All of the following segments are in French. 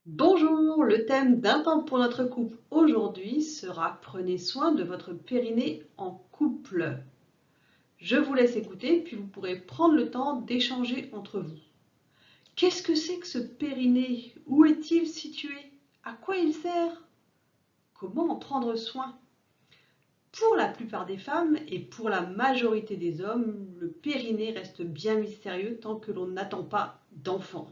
Bonjour, le thème d'un temps pour notre couple aujourd'hui sera prenez soin de votre périnée en couple. Je vous laisse écouter puis vous pourrez prendre le temps d'échanger entre vous. Qu'est-ce que c'est que ce périnée? Où est-il situé? À quoi il sert? Comment en prendre soin? Pour la plupart des femmes et pour la majorité des hommes, le périnée reste bien mystérieux tant que l'on n'attend pas d'enfant.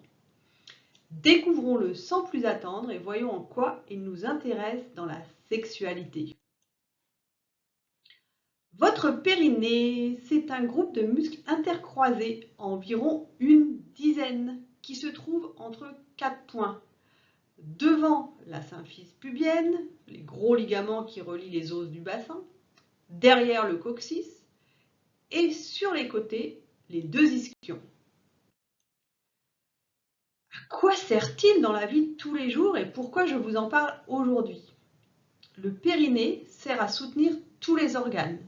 Découvrons-le sans plus attendre et voyons en quoi il nous intéresse dans la sexualité. Votre périnée, c'est un groupe de muscles intercroisés, environ une dizaine, qui se trouve entre 4 points. Devant la symphyse pubienne, les gros ligaments qui relient les os du bassin, derrière le coccyx et sur les côtés, les deux ischions. À quoi sert-il dans la vie de tous les jours et pourquoi je vous en parle aujourd'hui? Le périnée sert à soutenir tous les organes,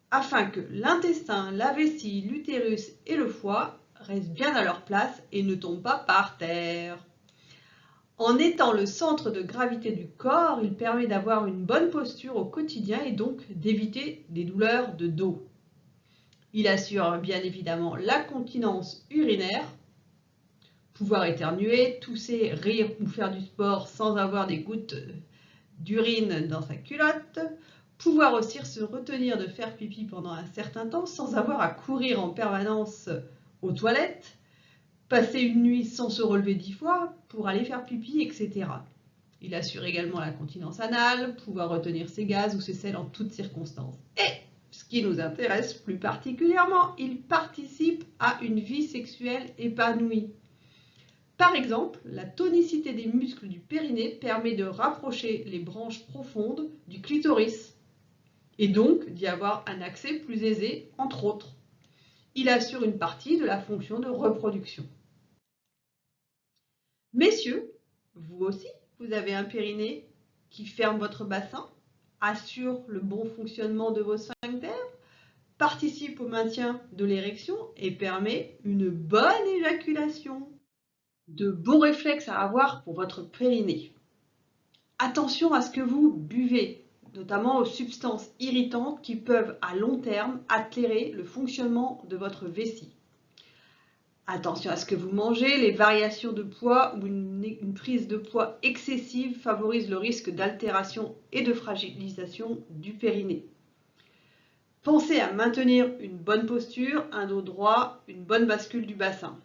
afin que l'intestin, la vessie, l'utérus et le foie restent bien à leur place et ne tombent pas par terre. En étant le centre de gravité du corps, il permet d'avoir une bonne posture au quotidien et donc d'éviter des douleurs de dos. Il assure bien évidemment la continence urinaire, pouvoir éternuer, tousser, rire ou faire du sport sans avoir des gouttes d'urine dans sa culotte, pouvoir aussi se retenir de faire pipi pendant un certain temps sans avoir à courir en permanence aux toilettes, passer une nuit sans se relever 10 fois pour aller faire pipi, etc. Il assure également la continence anale, pouvoir retenir ses gaz ou ses selles en toutes circonstances. Et, ce qui nous intéresse plus particulièrement, il participe à une vie sexuelle épanouie. Par exemple, la tonicité des muscles du périnée permet de rapprocher les branches profondes du clitoris et donc d'y avoir un accès plus aisé, entre autres. Il assure une partie de la fonction de reproduction. Messieurs, vous aussi, vous avez un périnée qui ferme votre bassin, assure le bon fonctionnement de vos sphincters, participe au maintien de l'érection et permet une bonne éjaculation. De bons réflexes à avoir pour votre périnée. Attention à ce que vous buvez, notamment aux substances irritantes qui peuvent à long terme altérer le fonctionnement de votre vessie. Attention à ce que vous mangez, les variations de poids ou une prise de poids excessive favorisent le risque d'altération et de fragilisation du périnée. Pensez à maintenir une bonne posture, un dos droit, une bonne bascule du bassin.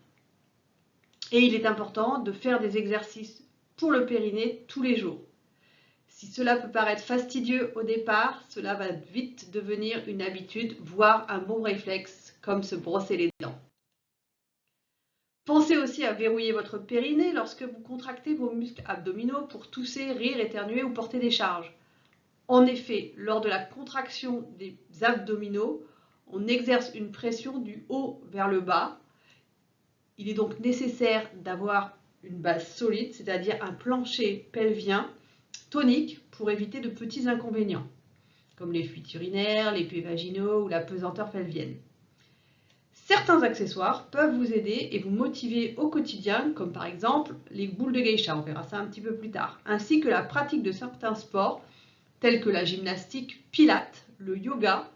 Et il est important de faire des exercices pour le périnée tous les jours. Si cela peut paraître fastidieux au départ, cela va vite devenir une habitude, voire un bon réflexe, comme se brosser les dents. Pensez aussi à verrouiller votre périnée lorsque vous contractez vos muscles abdominaux pour tousser, rire, éternuer ou porter des charges. En effet, lors de la contraction des abdominaux, on exerce une pression du haut vers le bas. Il est donc nécessaire d'avoir une base solide, c'est-à-dire un plancher pelvien tonique pour éviter de petits inconvénients, comme les fuites urinaires, les pets vaginaux ou la pesanteur pelvienne. Certains accessoires peuvent vous aider et vous motiver au quotidien, comme par exemple les boules de geisha, on verra ça un petit peu plus tard, ainsi que la pratique de certains sports tels que la gymnastique pilate, le yoga,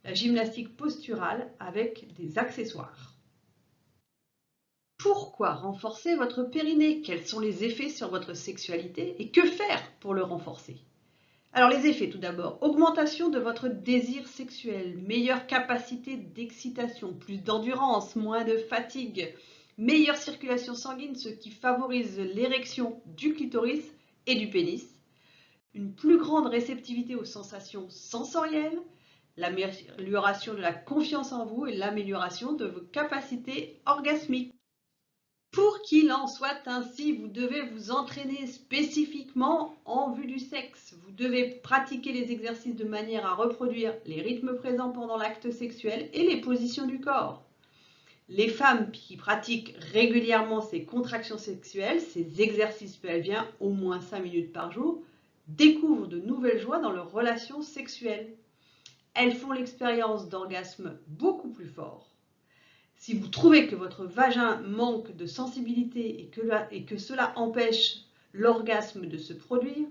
la gymnastique posturale avec des accessoires. Pourquoi renforcer votre périnée? Quels sont les effets sur votre sexualité et que faire pour le renforcer? Alors les effets tout d'abord, augmentation de votre désir sexuel, meilleure capacité d'excitation, plus d'endurance, moins de fatigue, meilleure circulation sanguine, ce qui favorise l'érection du clitoris et du pénis, une plus grande réceptivité aux sensations sensorielles, l'amélioration de la confiance en vous et l'amélioration de vos capacités orgasmiques. Pour qu'il en soit ainsi, vous devez vous entraîner spécifiquement en vue du sexe. Vous devez pratiquer les exercices de manière à reproduire les rythmes présents pendant l'acte sexuel et les positions du corps. Les femmes qui pratiquent régulièrement ces contractions sexuelles, ces exercices pelviens, au moins 5 minutes par jour, découvrent de nouvelles joies dans leurs relations sexuelles. Elles font l'expérience d'orgasmes beaucoup plus forts. Si vous trouvez que votre vagin manque de sensibilité et que cela empêche l'orgasme de se produire,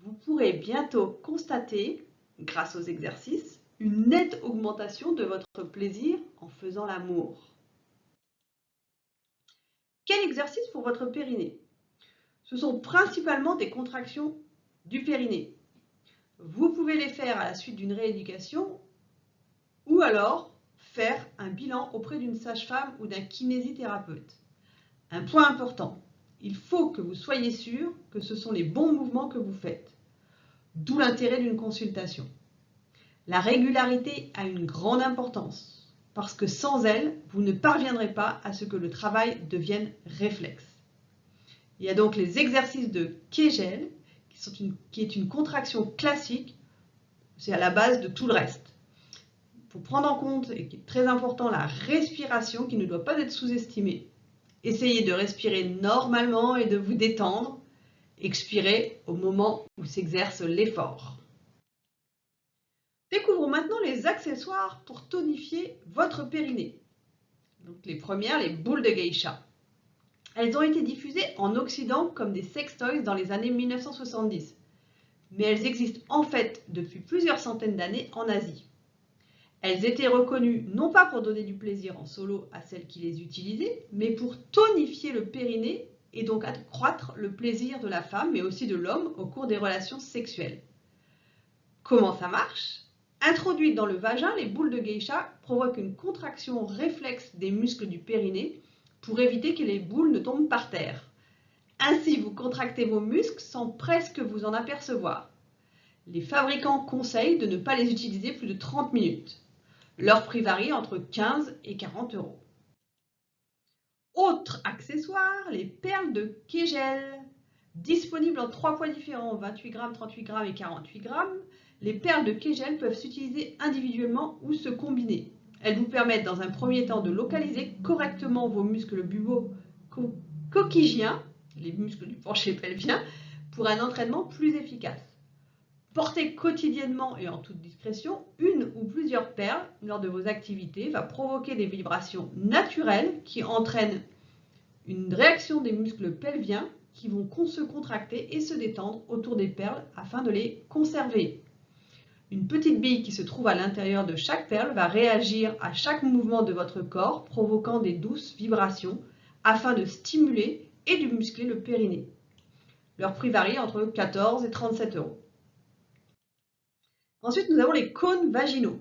vous pourrez bientôt constater, grâce aux exercices, une nette augmentation de votre plaisir en faisant l'amour. Quel exercice pour votre périnée? Ce sont principalement des contractions du périnée. Vous pouvez les faire à la suite d'une rééducation ou alors faire un bilan auprès d'une sage-femme ou d'un kinésithérapeute. Un point important, il faut que vous soyez sûr que ce sont les bons mouvements que vous faites, d'où l'intérêt d'une consultation. La régularité a une grande importance, parce que sans elle, vous ne parviendrez pas à ce que le travail devienne réflexe. Il y a donc les exercices de Kegel, qui est une contraction classique, c'est à la base de tout le reste. Il faut prendre en compte, et qui est très important, la respiration qui ne doit pas être sous-estimée. Essayez de respirer normalement et de vous détendre. Expirez au moment où s'exerce l'effort. Découvrons maintenant les accessoires pour tonifier votre périnée. Donc les premières, les boules de geisha. Elles ont été diffusées en Occident comme des sextoys dans les années 1970. Mais elles existent en fait depuis plusieurs centaines d'années en Asie. Elles étaient reconnues non pas pour donner du plaisir en solo à celles qui les utilisaient, mais pour tonifier le périnée et donc accroître le plaisir de la femme, mais aussi de l'homme au cours des relations sexuelles. Comment ça marche? Introduites dans le vagin, les boules de geisha provoquent une contraction réflexe des muscles du périnée pour éviter que les boules ne tombent par terre. Ainsi, vous contractez vos muscles sans presque vous en apercevoir. Les fabricants conseillent de ne pas les utiliser plus de 30 minutes. Leur prix varie entre 15 et 40 €. Autre accessoire, les perles de Kegel. Disponibles en 3 poids différents, 28 g, 38 g et 48 g, les perles de Kegel peuvent s'utiliser individuellement ou se combiner. Elles vous permettent dans un premier temps de localiser correctement vos muscles bubo-coccygiens, les muscles du plancher pelvien, pour un entraînement plus efficace. Porter quotidiennement et en toute discrétion une ou plusieurs perles lors de vos activités va provoquer des vibrations naturelles qui entraînent une réaction des muscles pelviens qui vont se contracter et se détendre autour des perles afin de les conserver. Une petite bille qui se trouve à l'intérieur de chaque perle va réagir à chaque mouvement de votre corps, provoquant des douces vibrations afin de stimuler et de muscler le périnée. Leur prix varie entre 14 et 37 €. Ensuite, nous avons les cônes vaginaux.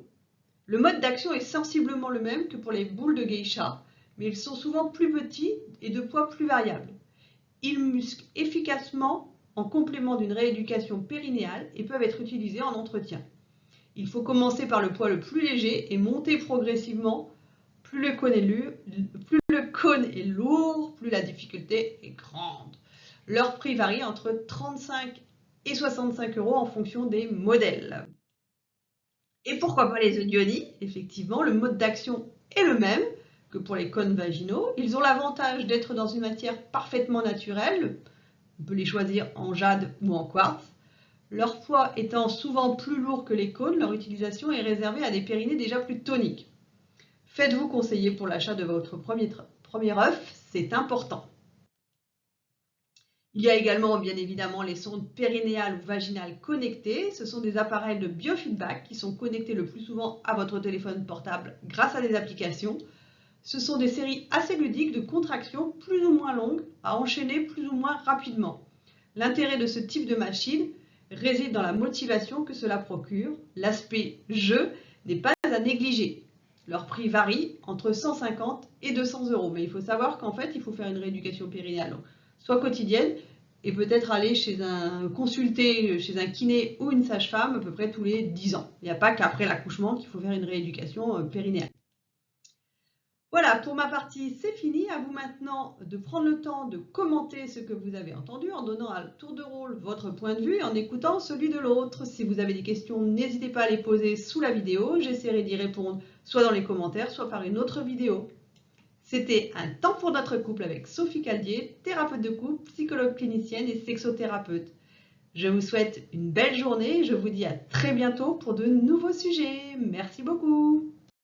Le mode d'action est sensiblement le même que pour les boules de geisha, mais ils sont souvent plus petits et de poids plus variable. Ils musclent efficacement en complément d'une rééducation périnéale et peuvent être utilisés en entretien. Il faut commencer par le poids le plus léger et monter progressivement. Plus le cône est lourd, plus la difficulté est grande. Leur prix varie entre 35 et 65 € en fonction des modèles. Et pourquoi pas les œdionis? Effectivement, le mode d'action est le même que pour les cônes vaginaux. Ils ont l'avantage d'être dans une matière parfaitement naturelle. On peut les choisir en jade ou en quartz. Leur poids étant souvent plus lourd que les cônes, leur utilisation est réservée à des périnées déjà plus toniques. Faites-vous conseiller pour l'achat de votre premier œuf, c'est important. Il y a également bien évidemment les sondes périnéales ou vaginales connectées. Ce sont des appareils de biofeedback qui sont connectés le plus souvent à votre téléphone portable grâce à des applications. Ce sont des séries assez ludiques de contractions plus ou moins longues à enchaîner plus ou moins rapidement. L'intérêt de ce type de machine réside dans la motivation que cela procure. L'aspect jeu n'est pas à négliger. Leur prix varie entre 150 et 200 €. Mais il faut savoir qu'en fait, il faut faire une rééducation périnéale, soit quotidienne, et peut-être aller consulter chez un kiné ou une sage-femme à peu près tous les 10 ans. Il n'y a pas qu'après l'accouchement qu'il faut faire une rééducation périnéale. Voilà, pour ma partie, c'est fini. À vous maintenant de prendre le temps de commenter ce que vous avez entendu en donnant à tour de rôle votre point de vue et en écoutant celui de l'autre. Si vous avez des questions, n'hésitez pas à les poser sous la vidéo. J'essaierai d'y répondre soit dans les commentaires, soit par une autre vidéo. C'était un temps pour notre couple avec Sophie Caldier, thérapeute de couple, psychologue clinicienne et sexothérapeute. Je vous souhaite une belle journée et je vous dis à très bientôt pour de nouveaux sujets. Merci beaucoup.